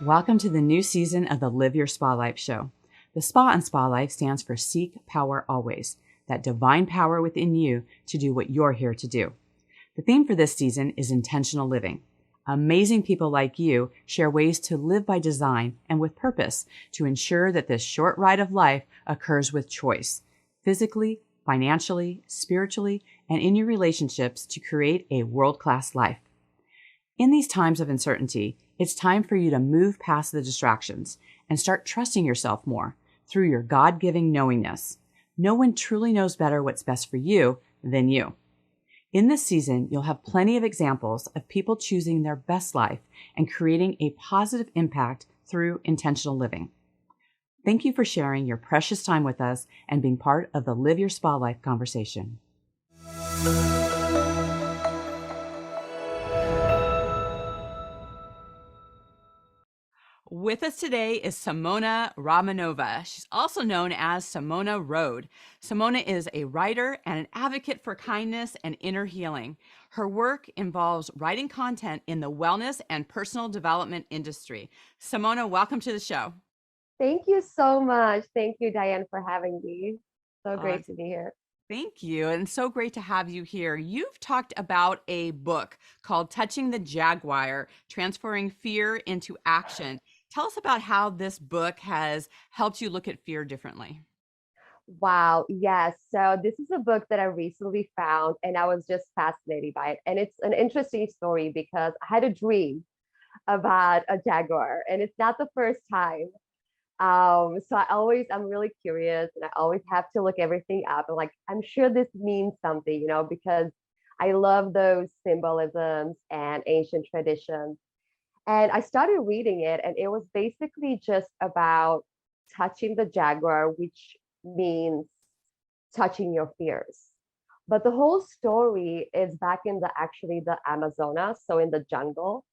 Welcome to the new season of the Live Your Spa Life show. The Spa and Spa Life stands for Seek Power Always, that divine power within you to do what you're here to do. The theme for this season is intentional living. Amazing people like you share ways to live by design and with purpose to ensure that this short ride of life occurs with choice, physically, financially, spiritually, and in your relationships to create a world-class life. In these times of uncertainty, it's time for you to move past the distractions and start trusting yourself more through your God-giving knowingness. No one truly knows better what's best for you than you. In this season, you'll have plenty of examples of people choosing their best life and creating a positive impact through intentional living. Thank you for sharing your precious time with us and being part of the Live Your Spa Life conversation. With us today is Simona Rahmanova. She's also known as Simona Road. Simona is a writer and an advocate for kindness and inner healing. Her work involves writing content in the wellness and personal development industry. Simona, welcome to the show. Thank you so much. Thank you, Diane, for having me. So great to be here. Thank you. And so great to have you here. You've talked about a book called Touching the Jaguar, Transferring Fear into Action. Tell us about how this book has helped you look at fear differently. Wow. Yes. So this is a book that I recently found and I was just fascinated by it. And it's an interesting story because I had a dream about a jaguar and it's not the first time. So I'm really curious and I always have to look everything up. And like, I'm sure this means something, because I love those symbolisms and ancient traditions. And I started reading it, and it was basically just about touching the jaguar, which means touching your fears. But the whole story is back in the Amazonas, so in the jungle.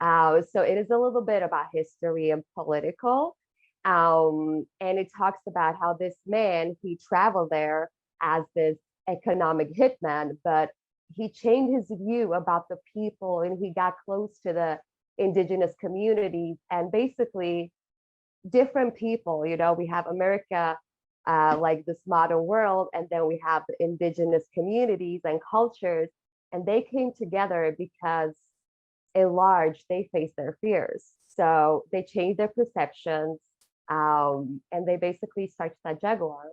So it is a little bit about history and political. And it talks about how this man, he traveled there as this economic hitman, but he changed his view about the people and he got close to the indigenous communities and basically different people. We have America, like this modern world, and then we have the indigenous communities and cultures, and they came together because in large they face their fears, so they changed their perceptions, and they basically touched that jaguar.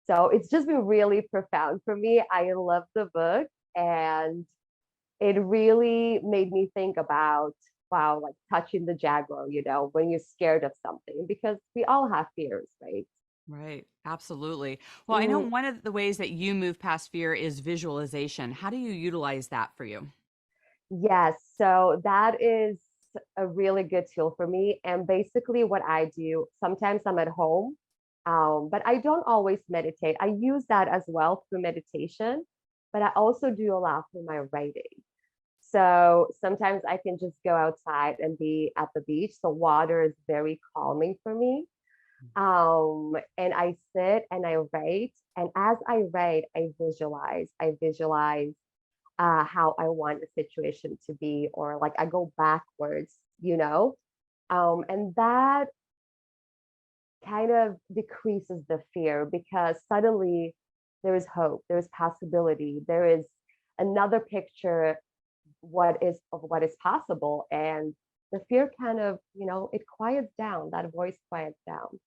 So it's just been really profound for me. I love the book, and it really made me think about, wow, like touching the jaguar, when you're scared of something, because we all have fears, right? Right. Absolutely. Well, I know one of the ways that you move past fear is visualization. How do you utilize that for you? Yes, so that is a really good tool for me. And basically, what I do, sometimes I'm at home, but I don't always meditate. I use that as well through meditation, but I also do a lot through my writing. So sometimes I can just go outside and be at the beach. So water is very calming for me. And I sit and I write. And as I write, I visualize how I want a situation to be, or like I go backwards, and that kind of decreases the fear because suddenly there is hope, there is possibility, there is another picture of what is possible, and the fear kind of, it quiets down, that voice quiets down.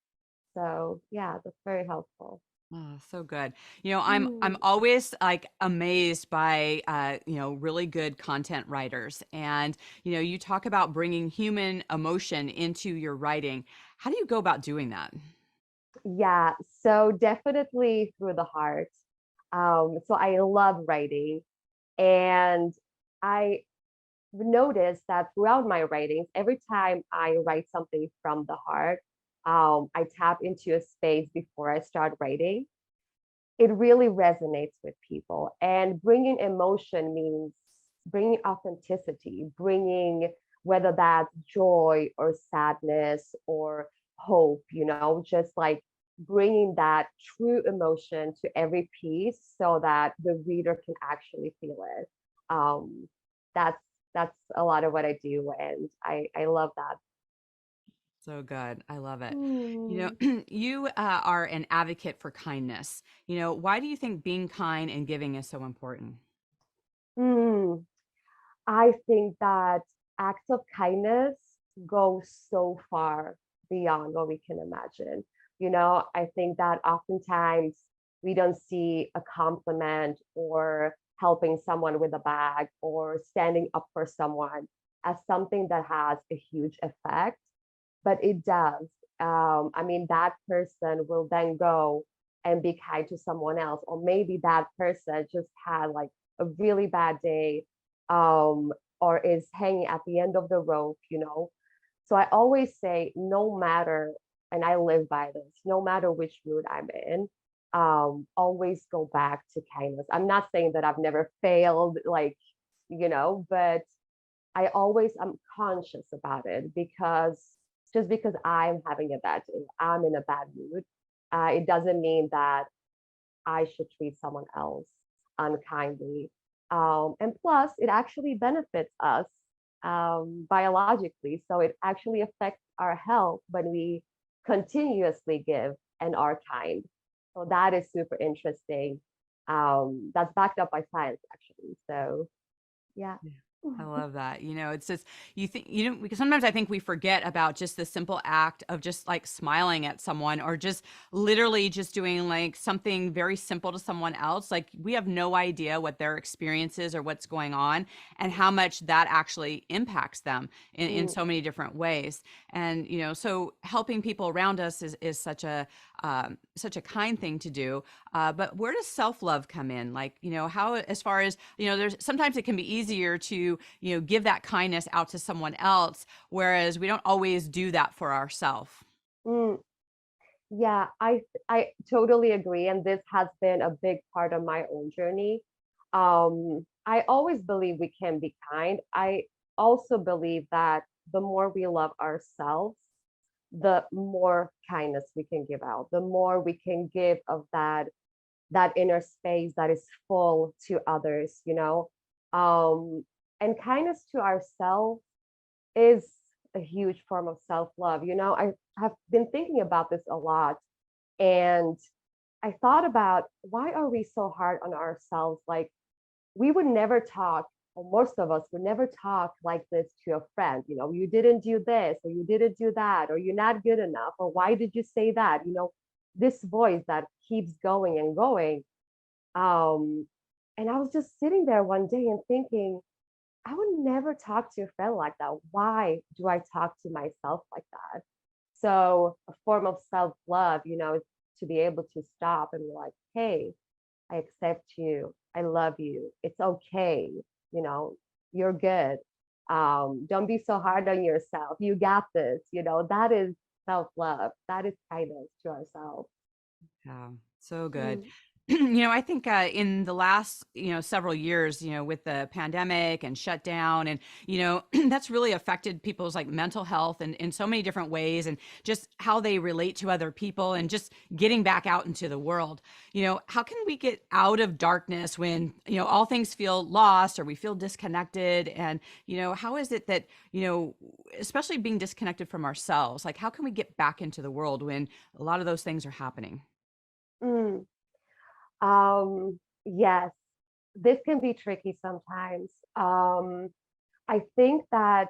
So yeah, that's very helpful. Oh, so good. I'm always like amazed by really good content writers, and you talk about bringing human emotion into your writing. How do you go about doing that? Yeah, so definitely through the heart. So I love writing, and I noticed that throughout my writings, every time I write something from the heart, I tap into a space before I start writing. It really resonates with people. And bringing emotion means bringing authenticity, bringing whether that's joy or sadness or hope, just like bringing that true emotion to every piece so that the reader can actually feel it. Um, that's that's a lot of what I do, and I love that. So good. I love it. Hmm. You are an advocate for kindness. Why do you think being kind and giving is so important? Hmm. I think that acts of kindness go so far beyond what we can imagine. I think that oftentimes we don't see a compliment or helping someone with a bag or standing up for someone as something that has a huge effect, but it does. I mean, that person will then go and be kind to someone else, or maybe that person just had like a really bad day, or is hanging at the end of the rope. So I always say, no matter, and I live by this, no matter which mood I'm in, always go back to kindness. I'm not saying that I've never failed, but I always am conscious about it, because just because I'm having a bad day, I'm in a bad mood, it doesn't mean that I should treat someone else unkindly. And plus, it actually benefits us biologically. So it actually affects our health when we continuously give and are kind. So that is super interesting. That's backed up by science, actually. So, yeah. Yeah. I love that. It's just, because sometimes I think we forget about just the simple act of just like smiling at someone, or just literally just doing like something very simple to someone else. Like, we have no idea what their experience is or what's going on, and how much that actually impacts them in Mm. so many different ways. And, so helping people around us is such a kind thing to do. But where does self-love come in? Like, how, as far as, there's sometimes it can be easier to, give that kindness out to someone else, whereas we don't always do that for ourselves. Mm. Yeah, I totally agree, and this has been a big part of my own journey. I always believe we can be kind. I also believe that the more we love ourselves, the more kindness we can give out, the more we can give of that inner space that is full to others. Um, and kindness to ourselves is a huge form of self-love. I have been thinking about this a lot, and I thought about, why are we so hard on ourselves? Like, we would never talk, or most of us would never talk like this to a friend. You didn't do this, or you didn't do that, or you're not good enough, or why did you say that? This voice that keeps going and going. Um, and I was just sitting there one day and thinking, I would never talk to a friend like that. Why do I talk to myself like that? So a form of self-love, is to be able to stop and be like, hey, I accept you. I love you. It's okay. You know, you're good. Don't be so hard on yourself. You got this. That is self-love. That is kindness to ourselves. Yeah, so good. Mm. I think in the last, several years, with the pandemic and shutdown, and, that's really affected people's like mental health and in so many different ways, and just how they relate to other people, and just getting back out into the world. How can we get out of darkness when, all things feel lost, or we feel disconnected? And, how is it that, especially being disconnected from ourselves, like, how can we get back into the world when a lot of those things are happening? Mm. Yes, this can be tricky sometimes. I think that,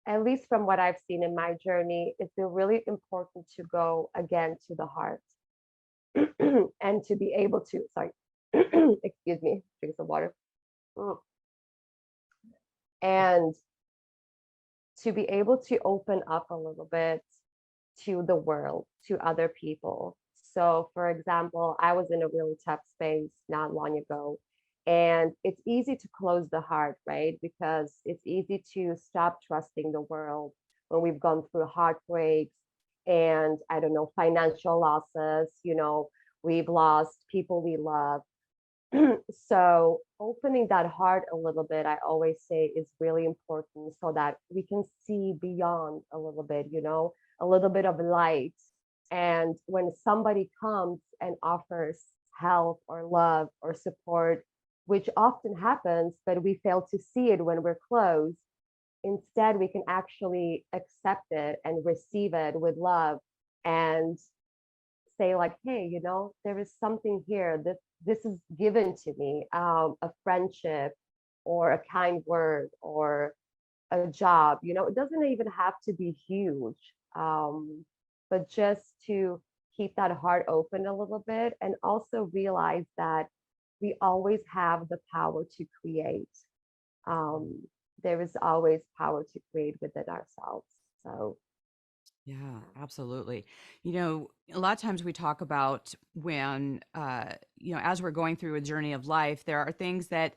at least from what I've seen in my journey, it's been really important to go again to the heart and to be able to, sorry, excuse me, drink some water. Mm. And to be able to open up a little bit to the world, to other people. So, for example, I was in a really tough space not long ago, and it's easy to close the heart, right? Because it's easy to stop trusting the world when we've gone through heartbreaks and, I don't know, financial losses. We've lost people we love. So opening that heart a little bit, I always say, is really important, so that we can see beyond a little bit, a little bit of light. And when somebody comes and offers help or love or support, which often happens, but we fail to see it when we're closed, instead we can actually accept it and receive it with love and say like, hey, there is something here. This is given to me, a friendship or a kind word or a job. It doesn't even have to be huge, but just to keep that heart open a little bit and also realize that we always have the power to create. Um, there is always power to create within ourselves. So Yeah, absolutely. A lot of times we talk about when, as we're going through a journey of life, there are things that,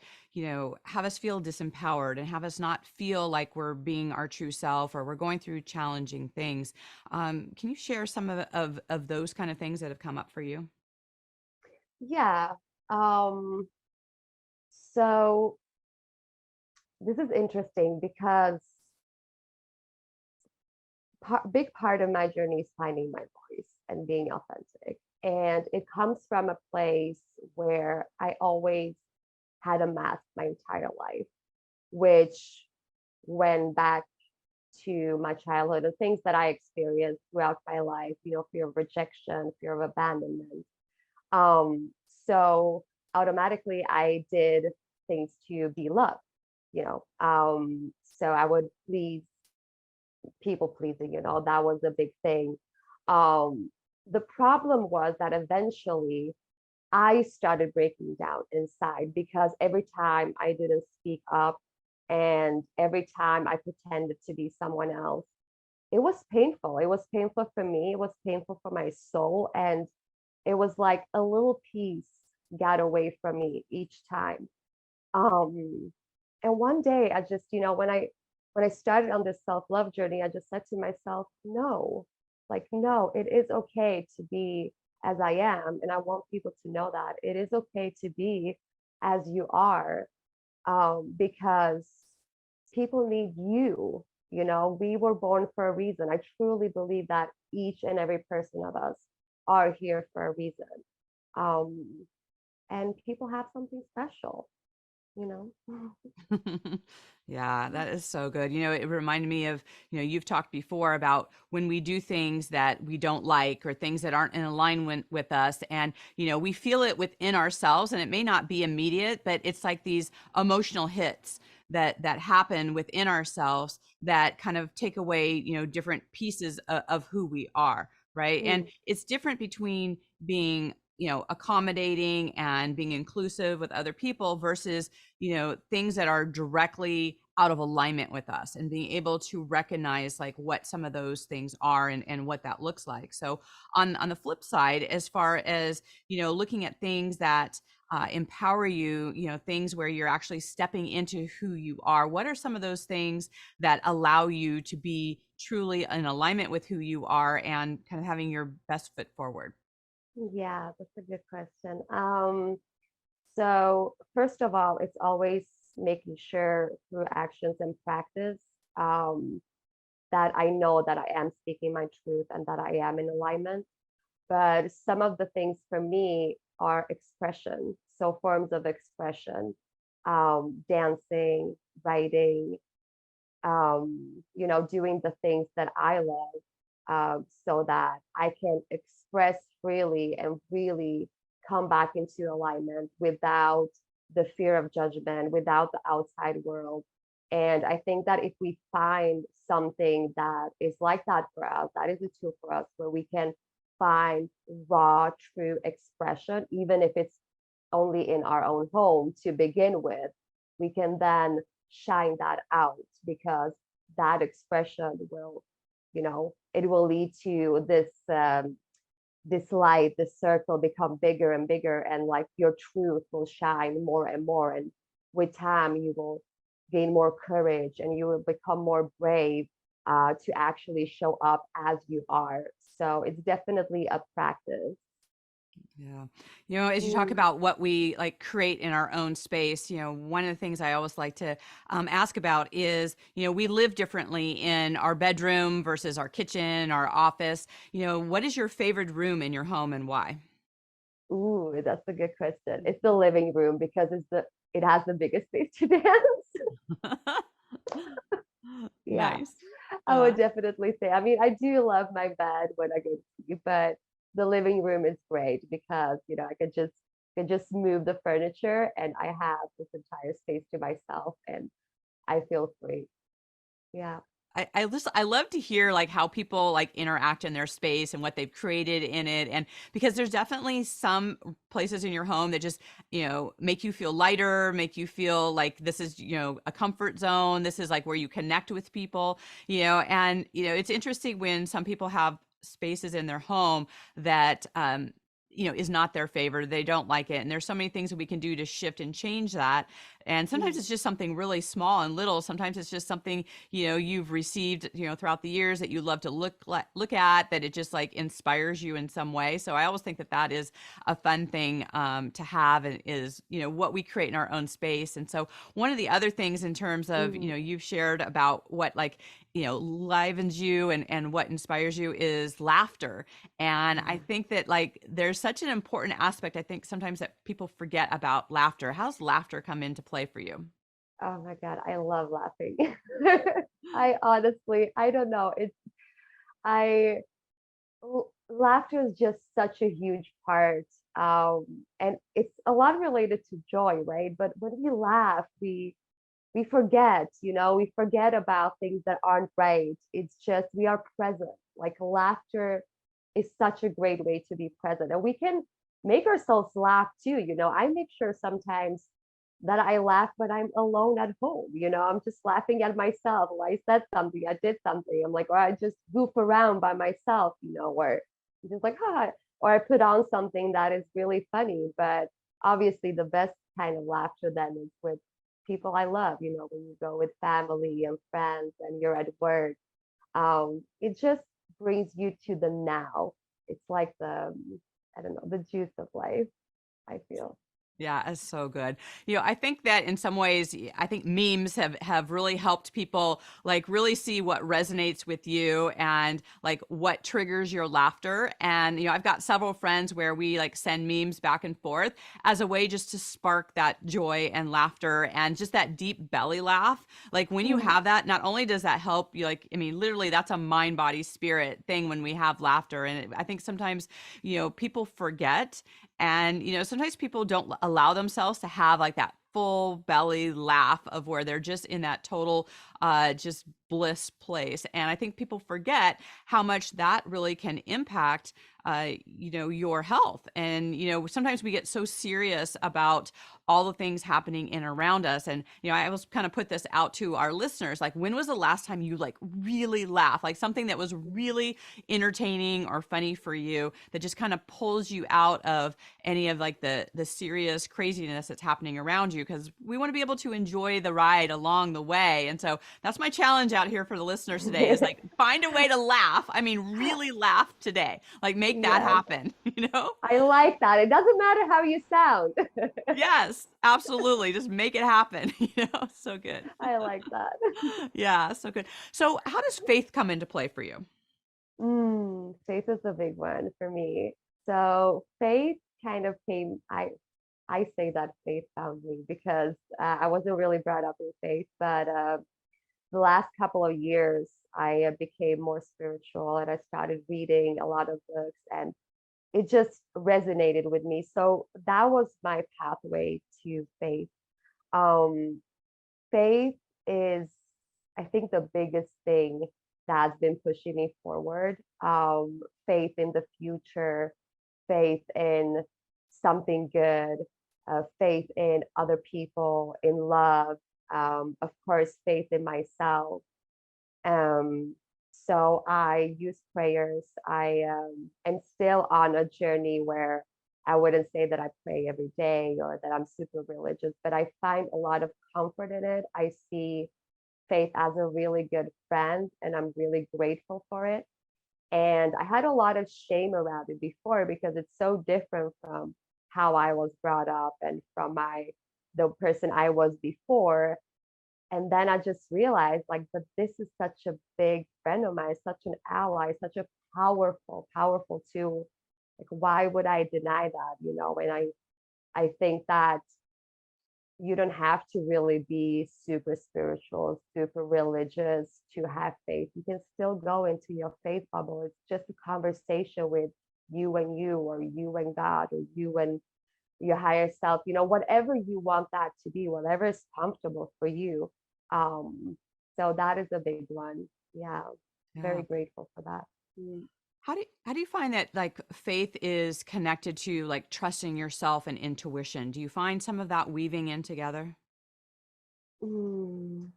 have us feel disempowered and have us not feel like we're being our true self or we're going through challenging things. Can you share some of those kind of things that have come up for you? yeah. Um, so this is interesting because big part of my journey is finding my voice and being authentic. And it comes from a place where I always had a mask my entire life, which went back to my childhood and things that I experienced throughout my life, fear of rejection, fear of abandonment. Um, so automatically I did things to be loved, so I would please people pleasing, that was a big thing. Um, the problem was that eventually I started breaking down inside because every time I didn't speak up and every time I pretended to be someone else, it was painful. It was painful for me, it was painful for my soul. And it was like a little piece got away from me each time. Um, and one day I just, when I started on this self-love journey, I just said to myself, no, like, no, it is okay to be as I am. And I want people to know that it is okay to be as you are, because people need you. We were born for a reason. I truly believe that each and every person of us are here for a reason. Um, and people have something special, you know? Yeah, that is so good. It reminded me of, you've talked before about when we do things that we don't like or things that aren't in alignment with us. And, we feel it within ourselves and it may not be immediate, but it's like these emotional hits that happen within ourselves that kind of take away, different pieces of who we are. Right. And Mm, it's different between being, accommodating and being inclusive with other people versus things that are directly out of alignment with us and being able to recognize like what some of those things are and what that looks like. So on the flip side, as far as, looking at things that empower you, things where you're actually stepping into who you are, what are some of those things that allow you to be truly in alignment with who you are and kind of having your best foot forward? yeah, that's a good question. So first of all, it's always making sure through actions and practice, um, that I know that I am speaking my truth and that I am in alignment. But some of the things for me are expression, so forms of expression, dancing, writing, doing the things that I love, so that I can express freely and really come back into alignment without the fear of judgment, without the outside world. And I think that if we find something that is like that for us, that is a tool for us where we can find raw, true expression, even if it's only in our own home to begin with, we can then shine that out because that expression will, it will lead to this light, this circle become bigger and bigger, and like your truth will shine more and more. And with time, you will gain more courage and you will become more brave, to actually show up as you are. So it's definitely a practice. Yeah. As you talk Mm. about what we like create in our own space, one of the things I always like to ask about is, we live differently in our bedroom versus our kitchen, our office. What is your favorite room in your home and why? Ooh, that's a good question. It's the living room because it has the biggest space to dance. Yeah, Nice. I would definitely say. I mean, I do love my bed when I go to sleep, but the living room is great because, I could just move the furniture and I have this entire space to myself and I feel free. Yeah. I love to hear like how people like interact in their space and what they've created in it. And because there's definitely some places in your home that just, make you feel lighter, make you feel like this is, a comfort zone. This is like where you connect with people, and, it's interesting when some people have spaces in their home that, is not their favor. They don't like it. And there's so many things that we can do to shift and change that. And sometimes Mm. it's just something really small and little. Sometimes it's just something, you've received, throughout the years that you love to look at, that it just like inspires you in some way. So I always think that that is a fun thing to have, and is, what we create in our own space. And so one of the other things in terms of, Mm. you've shared about what like, livens you and what inspires you is laughter. And I Yeah. think that like there's such an important aspect, I think sometimes, that people forget about laughter. How's laughter come into play for you? Oh my God, I love laughing. I don't know. I, Laughter is just such a huge part. And it's a lot related to joy, right? But when we laugh, we forget, we forget about things that aren't right. It's just we are present. Like laughter is such a great way to be present. And we can make ourselves laugh too. I make sure sometimes that I laugh when I'm alone at home. I'm just laughing at myself. Or I said something, I did something. I'm like, or I just goof around by myself, or just like, or I put on something that is really funny. But obviously, the best kind of laughter then is with people I love, when you go with family and friends and you're at work. It just brings you to the now. It's like I don't know, the juice of life, I feel. Yeah, it's so good. I think that in some ways, I think memes have really helped people like really see what resonates with you and like what triggers your laughter. And I've got several friends where we like send memes back and forth as a way just to spark that joy and laughter and just that deep belly laugh. Like when you Mm. have that, not only does that help you, like, I mean, literally that's a mind, body, spirit thing when we have laughter. And I think sometimes, people forget, and, sometimes people don't allow themselves to have like that full belly laugh of where they're just in that total just bliss place. And I think people forget how much that really can impact your health. And sometimes we get so serious about all the things happening in around us. And I always kind of put this out to our listeners, like, when was the last time you like really laughed, like something that was really entertaining or funny for you, that just kind of pulls you out of any of like the serious craziness that's happening around you? Because we want to be able to enjoy the ride along the way. And so that's my challenge out here for the listeners today, is like, find a way to laugh. I mean, really laugh today, like make that Yes, happen, you know? I like that. It doesn't matter how you sound. Yes, absolutely. Just make it happen. So good. I like that. Yeah, so good. So how does faith come into play for you? Faith is a big one for me. So faith kind of came. I say that faith found me because I wasn't really brought up in faith, but the last couple of years I became more spiritual and I started reading a lot of books and it just resonated with me. So that was my pathway to faith. Um, Faith is, I think, the biggest thing that's been pushing me forward. Faith in the future, faith in something good, faith in other people, in love, of course, faith in myself. Um, so I use prayers. I am still on a journey where I wouldn't say that I pray every day or that I'm super religious, but I find a lot of comfort in it. I see faith as a really good friend, and I'm really grateful for it. And I had a lot of shame around it before because it's so different from how I was brought up and from the person I was before. And then I just realized like that this is such a big friend of mine, such an ally, such a powerful, powerful tool. Like why would I deny that? And I think that you don't have to really be super spiritual, super religious to have faith. You can still go into your faith bubble. It's just a conversation with you, or you and God, or you and your higher self, whatever you want that to be, whatever is comfortable for you. Um, so that is a big one. Yeah. Yeah. Very grateful for that. Mm. How do you find that like faith is connected to like trusting yourself and intuition? Do you find some of that weaving in together? Mm.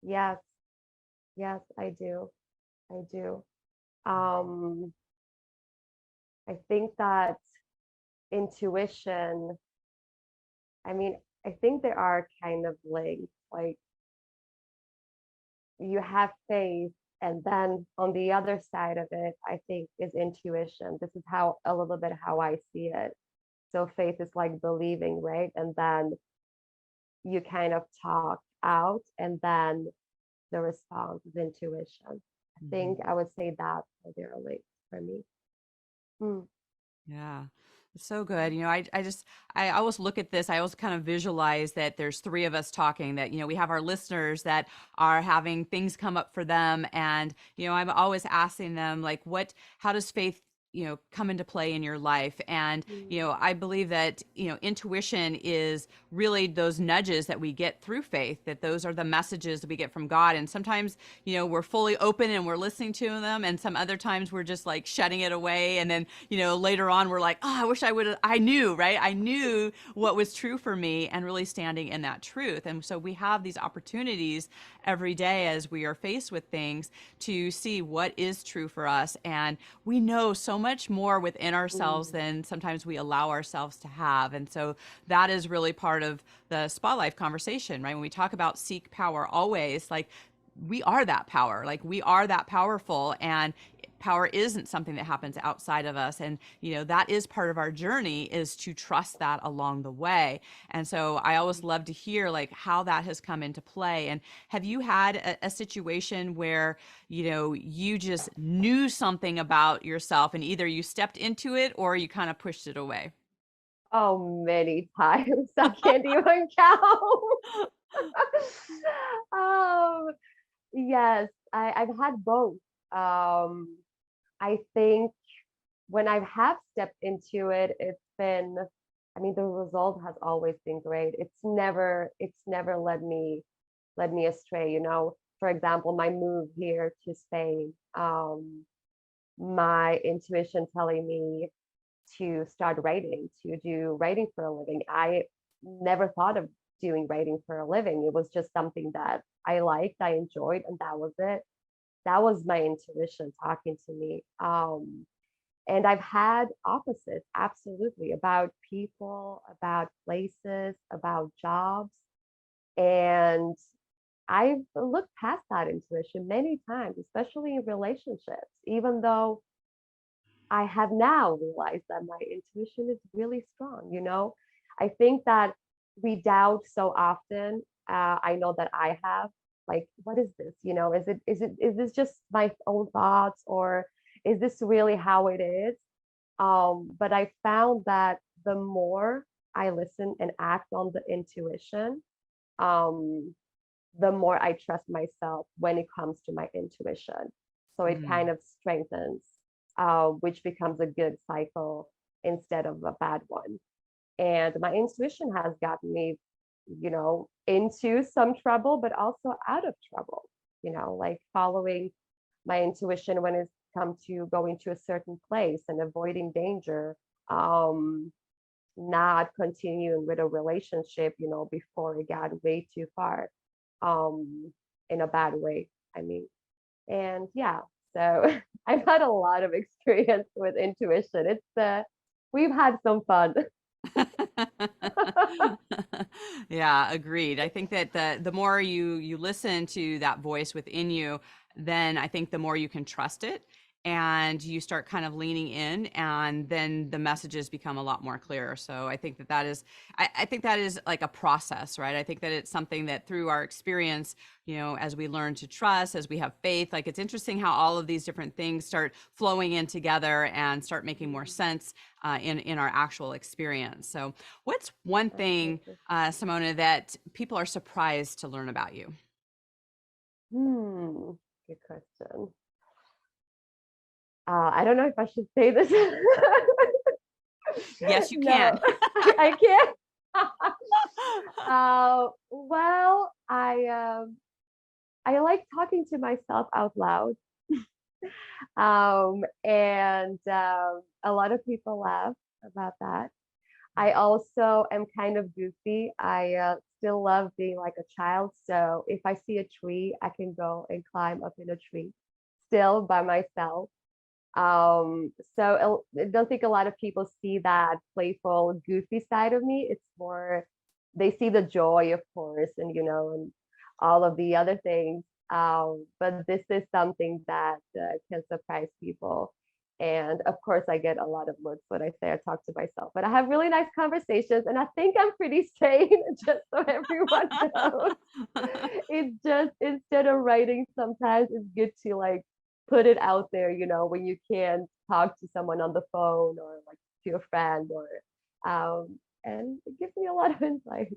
Yes, yes, I do. I do. Um, I think that intuition, I mean, I think there are kind of links, like you have faith, and then on the other side of it, I think is intuition. This is how a little bit how I see it. So faith is like believing, right? And then you kind of talk out, and then the response is intuition. I Mhm. think I would say that they're linked for me. Mm. Yeah. It's so good. I always look at this. I always kind of visualize that there's three of us talking, that, we have our listeners that are having things come up for them. And, I'm always asking them, like, how does faith, come into play in your life? And, Mm. I believe that, intuition is really those nudges that we get through faith, that those are the messages that we get from God. And sometimes, we're fully open and we're listening to them. And some other times we're just like shutting it away. And then, later on we're like, oh, I wish I knew, right? I knew what was true for me, and really standing in that truth. And so we have these opportunities every day as we are faced with things to see what is true for us. And we know so much more within ourselves Mm. than sometimes we allow ourselves to have. And so that is really part of the spa life conversation, right? When we talk about seek power always, like, we are that power, like we are that powerful, and power isn't something that happens outside of us. And that is part of our journey, is to trust that along the way. And so I always love to hear like how that has come into play. And have you had a situation where you just knew something about yourself, and either you stepped into it or you kind of pushed it away? Oh, many times. I can't even count. um, yes, I've had both. Um, I think when I have stepped into it, I mean, the result has always been great. It's never led me astray, For example, my move here to Spain, my intuition telling me to start writing, to do writing for a living. I never thought of doing writing for a living. It was just something that I liked, I enjoyed, and that was it. That was my intuition talking to me. And I've had opposites, absolutely, about people, about places, about jobs. And I've looked past that intuition many times, especially in relationships, even though I have now realized that my intuition is really strong. I think that we doubt so often. I know that I have, like, what is this? Is this just my own thoughts, or is this really how it is? But I found that the more I listen and act on the intuition, um, the more I trust myself when it comes to my intuition. So it kind Mm. of strengthens, which becomes a good cycle instead of a bad one. And my intuition has gotten me, into some trouble, but also out of trouble, like following my intuition when it's come to going to a certain place and avoiding danger, um, not continuing with a relationship, before it got way too far, um, in a bad way. I mean, and yeah, so I've had a lot of experience with intuition. We've had some fun. Yeah, agreed. I think that the more you listen to that voice within you, then I think the more you can trust it. and you start kind of leaning in, and then the messages become a lot more clear. So I think that is, I think that is like a process, right? I think that it's something that through our experience, as we learn to trust, as we have faith, like it's interesting how all of these different things start flowing in together and start making more sense in our actual experience. So what's one thing, Simona, that people are surprised to learn about you? Good question. I don't know if I should say this. Yes, you can. I can't. Well, I like talking to myself out loud. And a lot of people laugh about that. I also am kind of goofy. I still love being like a child. So if I see a tree, I can go and climb up in a tree still by myself. So I don't think a lot of people see that playful, goofy side of me. It's more, they see the joy, of course, and all of the other things. But this is something that can surprise people. And of course, I get a lot of looks when I say I talk to myself, but I have really nice conversations, and I think I'm pretty sane, just so everyone knows. It's just, instead of writing, sometimes it's good to like put it out there, when you can talk to someone on the phone or like to a friend, or and it gives me a lot of insight.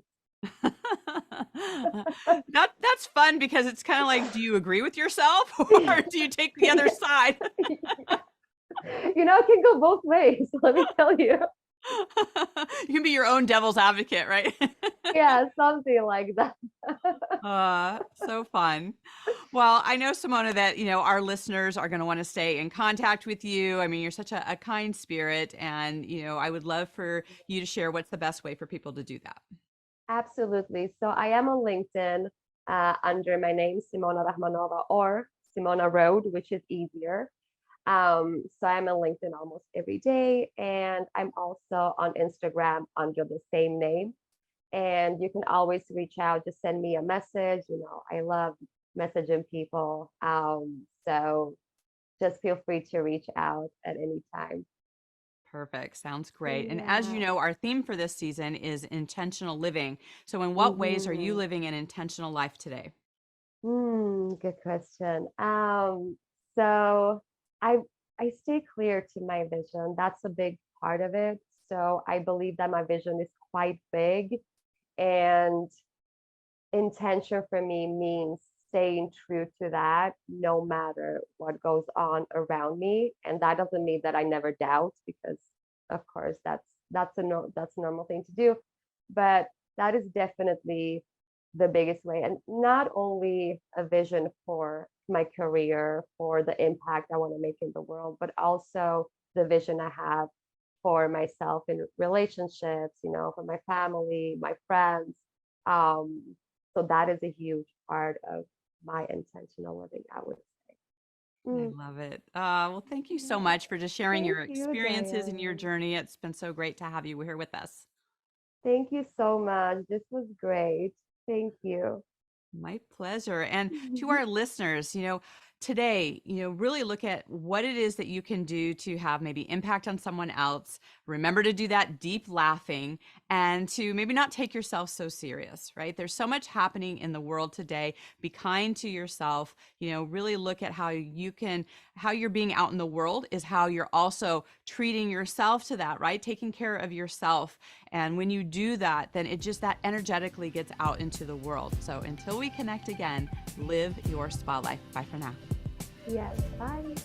That's fun, because it's kind of like, do you agree with yourself or do you take the other side? It can go both ways, let me tell you. You can be your own devil's advocate, right? Yeah, something like that. So fun. Well, I know, Simona, that, our listeners are going to want to stay in contact with you. I mean, you're such a kind spirit, and, I would love for you to share what's the best way for people to do that. Absolutely. So I am on LinkedIn under my name, Simona Rahmanova, or Simona Road, which is easier. So I'm on LinkedIn almost every day, and I'm also on Instagram under the same name. And you can always reach out, just send me a message. I love messaging people. So just feel free to reach out at any time. Perfect. Sounds great. And as you know, our theme for this season is intentional living. So in what ways are you living an intentional life today? Good question. So I stay clear to my vision. That's a big part of it. So I believe that my vision is quite big, and intention for me means staying true to that no matter what goes on around me. And that doesn't mean that I never doubt, because of course that's a normal thing to do, but that is definitely the biggest way. And not only a vision for my career, for the impact I want to make in the world, but also the vision I have for myself in relationships, for my family, my friends. So that is a huge part of my intentional living, I would say. I love it. Well, thank you so much for just sharing your experiences and your journey. It's been so great to have you here with us. Thank you so much. This was great. Thank you. My pleasure. And to our listeners, today, really look at what it is that you can do to have maybe impact on someone else. Remember to do that deep laughing, and to maybe not take yourself so serious, right? There's so much happening in the world today. Be kind to yourself, really look at how you're being out in the world is how you're also treating yourself to that, right? Taking care of yourself. And when you do that, then that energetically gets out into the world. So until we connect again, live your spa life. Bye for now. Yes, bye.